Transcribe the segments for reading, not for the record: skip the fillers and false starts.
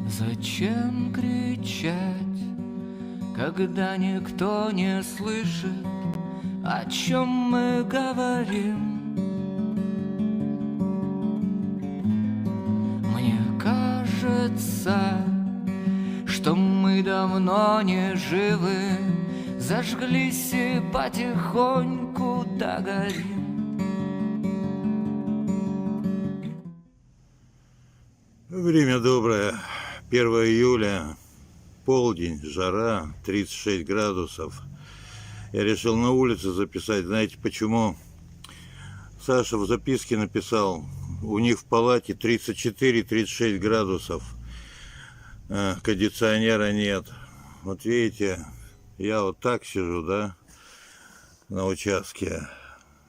Зачем кричать, когда никто не слышит, о чем мы говорим? Мне кажется, что мы давно не живы, зажглись и потихоньку догорим. Время доброе, 1 июля, полдень, жара, 36 градусов. Я решил на улице записать. Знаете почему? Саша в записке написал, у них в палате 34-36 градусов, кондиционера нет. Вот видите, я вот так сижу, да, на участке.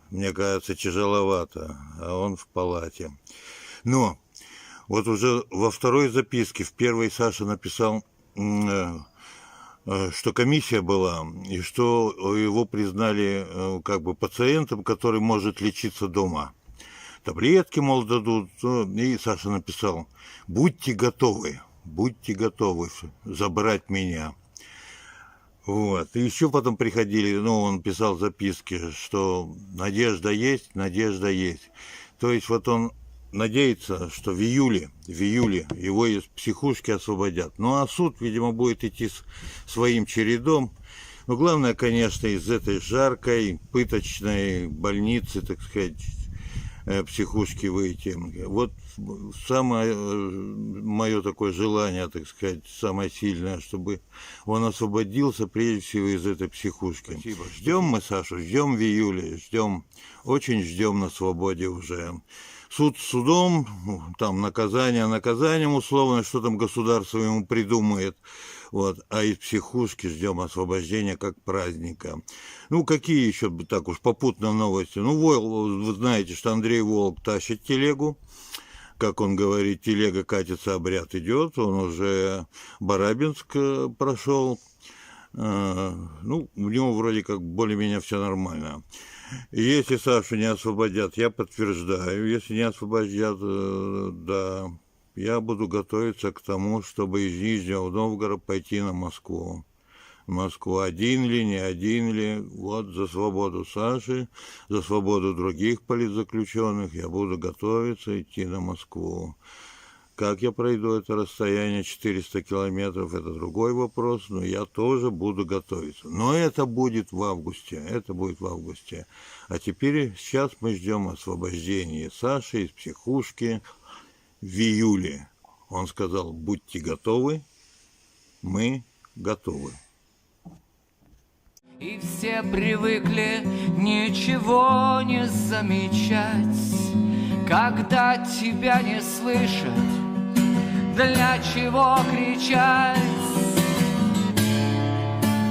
Мне кажется, тяжеловато, а он в палате. Но вот уже во второй записке, в первой Саша написал, что комиссия была, и что его признали как бы пациентом, который может лечиться дома. Таблетки, мол, дадут. И Саша написал, будьте готовы забрать меня. Вот. И еще потом приходили, он писал записки, что надежда есть, надежда есть. То есть вот он надеется, что в июле его из психушки освободят. Ну а суд, видимо, будет идти своим чередом. Но главное, конечно, из этой жаркой, пыточной больницы, так сказать, психушки выйти. Вот самое мое такое желание, так сказать, самое сильное, чтобы он освободился прежде всего из этой психушки. Спасибо. Ждем мы Сашу, ждем в июле, ждем, очень ждем на свободе уже. Суд судом, там наказание наказанием условно, что там государство ему придумает. Вот. А из психушки ждем освобождения как праздника. Ну, какие еще так уж попутные новости? Ну, вы знаете, что Андрей Волк тащит телегу. Как он говорит, телега катится, обряд идет. Он уже Барабинск прошел. Ну, у него вроде как более-менее все нормально. Если Сашу не освободят, я подтверждаю, если не освободят, да, я буду готовиться к тому, чтобы из Нижнего Новгорода пойти на Москву. Москву один ли, не один ли, вот за свободу Саши, за свободу других политзаключенных я буду готовиться идти на Москву. Как я пройду это расстояние, 400 километров, это другой вопрос, но я тоже буду готовиться. Но это будет в августе, А теперь сейчас мы ждем освобождения Саши из психушки в июле. Он сказал, будьте готовы, мы готовы. И все привыкли ничего не замечать, когда тебя не слышат, для чего кричать?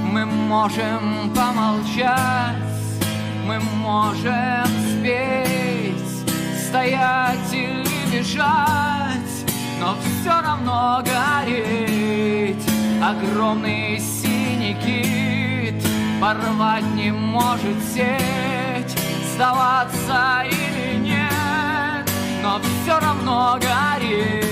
Мы можем помолчать, мы можем спеть, стоять или бежать, но все равно гореть. Огромный синий кит порвать не может сеть, сдаваться или нет, но все равно гореть.